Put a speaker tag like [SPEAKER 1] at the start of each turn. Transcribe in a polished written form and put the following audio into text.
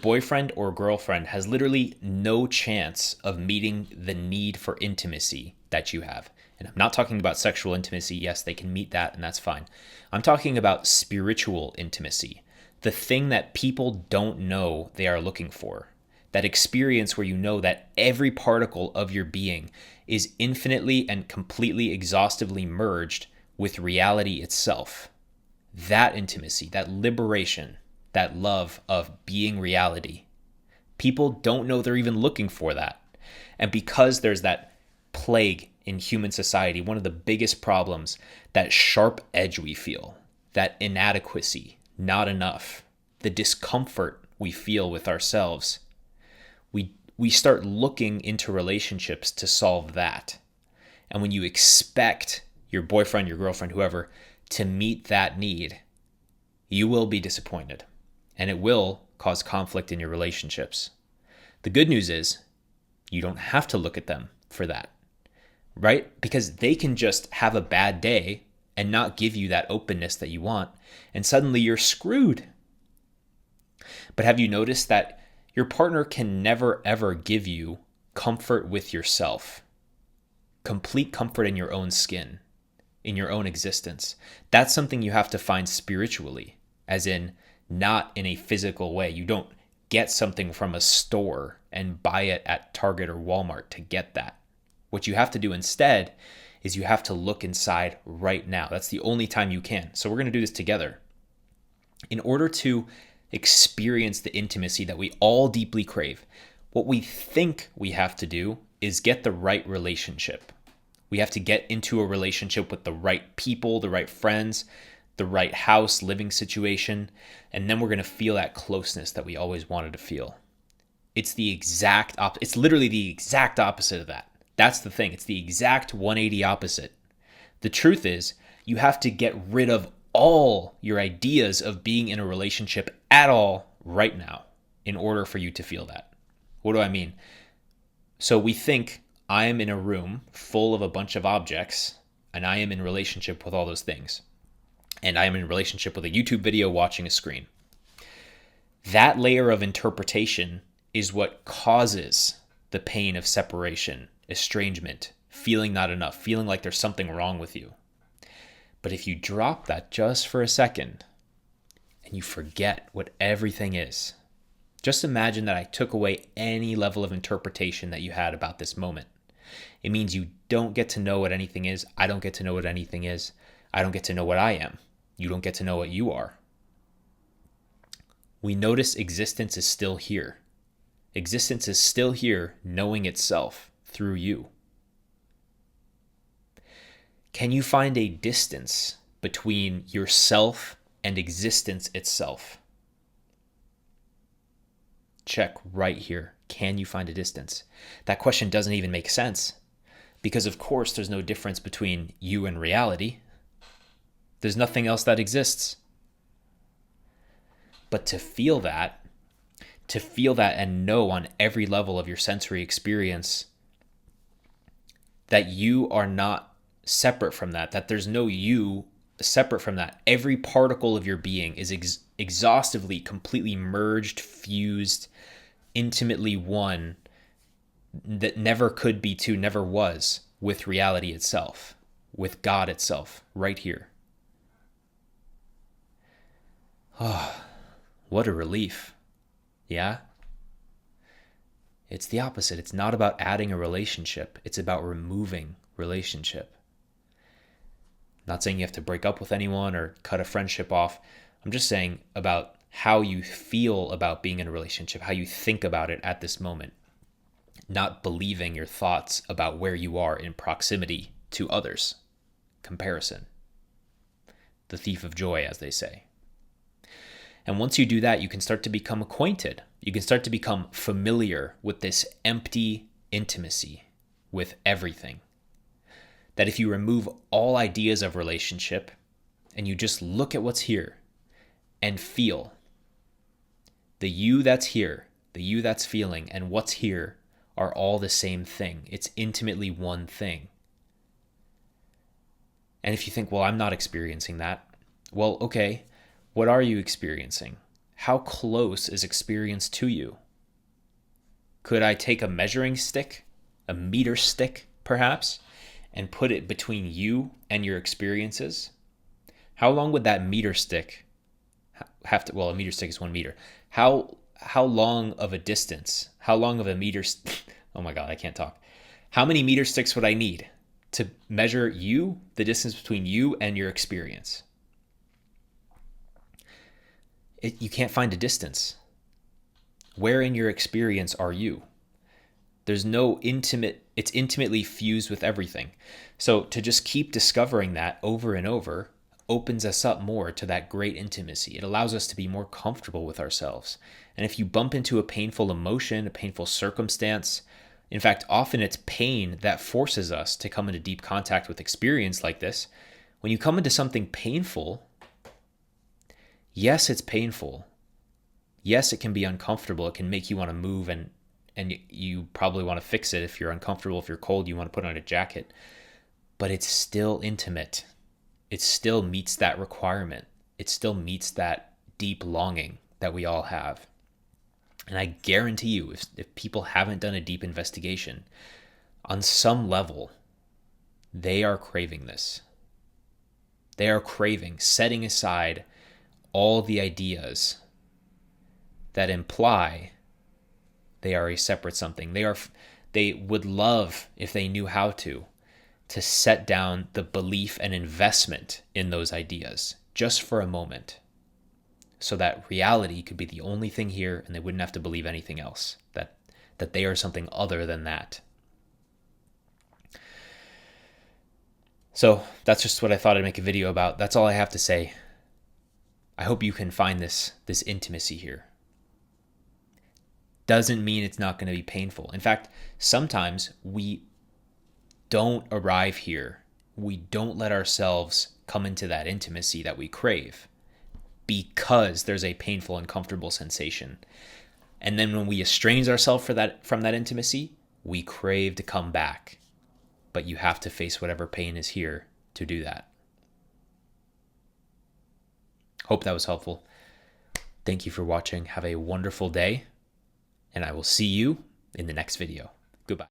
[SPEAKER 1] boyfriend or girlfriend has literally no chance of meeting the need for intimacy that you have. And I'm not talking about sexual intimacy. Yes, they can meet that and that's fine. I'm talking about spiritual intimacy, the thing that people don't know they are looking for. That experience where you know that every particle of your being is infinitely and completely exhaustively merged with reality itself. That intimacy, that liberation, that love of being reality. People don't know they're even looking for that. And because there's that plague in human society, one of the biggest problems, that sharp edge we feel, that inadequacy, not enough, the discomfort we feel with ourselves, we start looking into relationships to solve that. And when you expect your boyfriend, your girlfriend, whoever, to meet that need, you will be disappointed. And it will cause conflict in your relationships. The good news is you don't have to look at them for that, right? Because they can just have a bad day and not give you that openness that you want, and suddenly you're screwed. But have you noticed that your partner can never ever give you comfort with yourself, complete comfort in your own skin, in your own existence? That's something you have to find spiritually, as in not in a physical way. You don't get something from a store and buy it at Target or Walmart to get that. What you have to do instead is you have to look inside right now. That's the only time you can. So we're going to do this together. In order to experience the intimacy that we all deeply crave, what we think we have to do is get the right relationship. We have to get into a relationship with the right people, the right friends, the right house, living situation, and then we're going to feel that closeness that we always wanted to feel. It's it's literally the exact opposite of that. That's the thing. It's the exact 180 opposite. The truth is, you have to get rid of all your ideas of being in a relationship at all right now in order for you to feel that. What do I mean? So we think I am in a room full of a bunch of objects and I am in relationship with all those things. And I am in relationship with a YouTube video watching a screen. That layer of interpretation is what causes the pain of separation, estrangement, feeling not enough, feeling like there's something wrong with you. But if you drop that just for a second and you forget what everything is, just imagine that I took away any level of interpretation that you had about this moment. It means you don't get to know what anything is. I don't get to know what anything is. I don't get to know what I am. You don't get to know what you are. We notice existence is still here. Existence is still here, knowing itself through you. Can you find a distance between yourself and existence itself? Check right here. Can you find a distance? That question doesn't even make sense because, of course, there's no difference between you and reality. There's nothing else that exists. But to feel that and know on every level of your sensory experience that you are not separate from that there's no you separate from that. Every particle of your being is exhaustively, completely merged, fused, intimately one, that never could be two, never was, with reality itself, with God itself, right here. Oh, what a relief. Yeah? It's the opposite. It's not about adding a relationship. It's about removing relationship. Not saying you have to break up with anyone or cut a friendship off. I'm just saying about how you feel about being in a relationship, how you think about it at this moment. Not believing your thoughts about where you are in proximity to others. Comparison. The thief of joy, as they say. And once you do that, you can start to become acquainted. You can start to become familiar with this empty intimacy with everything. That if you remove all ideas of relationship and you just look at what's here and feel, the you that's here, the you that's feeling, and what's here are all the same thing. It's intimately one thing. And if you think, well, I'm not experiencing that. Well, okay, what are you experiencing? How close is experience to you? Could I take a measuring stick, a meter stick perhaps, and put it between you and your experiences? How long would that meter stick have to, well, a meter stick is 1 meter. How long of a distance, how long of a meter, oh my God, I can't talk. How many meter sticks would I need to measure you, the distance between you and your experience? You can't find a distance. Where in your experience are you? There's no it's intimately fused with everything. So to just keep discovering that over and over opens us up more to that great intimacy. It allows us to be more comfortable with ourselves. And if you bump into a painful emotion, a painful circumstance, in fact, often it's pain that forces us to come into deep contact with experience like this. When you come into something painful, yes, it's painful. Yes, it can be uncomfortable. It can make you want to move, and you probably want to fix it. If you're uncomfortable, if you're cold, you want to put on a jacket. But it's still intimate. It still meets that requirement. It still meets that deep longing that we all have. And I guarantee you, if people haven't done a deep investigation, on some level, they are craving this. They are craving setting aside all the ideas that imply they are a separate something. They would love, if they knew how to set down the belief and investment in those ideas just for a moment, so that reality could be the only thing here and they wouldn't have to believe anything else, that they are something other than that. So that's just what I thought I'd make a video about. That's all I have to say. I hope you can find this intimacy here. Doesn't mean it's not going to be painful. In fact, sometimes we don't arrive here. We don't let ourselves come into that intimacy that we crave because there's a painful, uncomfortable sensation. And then when we estrange ourselves from that intimacy, we crave to come back. But you have to face whatever pain is here to do that. Hope that was helpful. Thank you for watching. Have a wonderful day, and I will see you in the next video.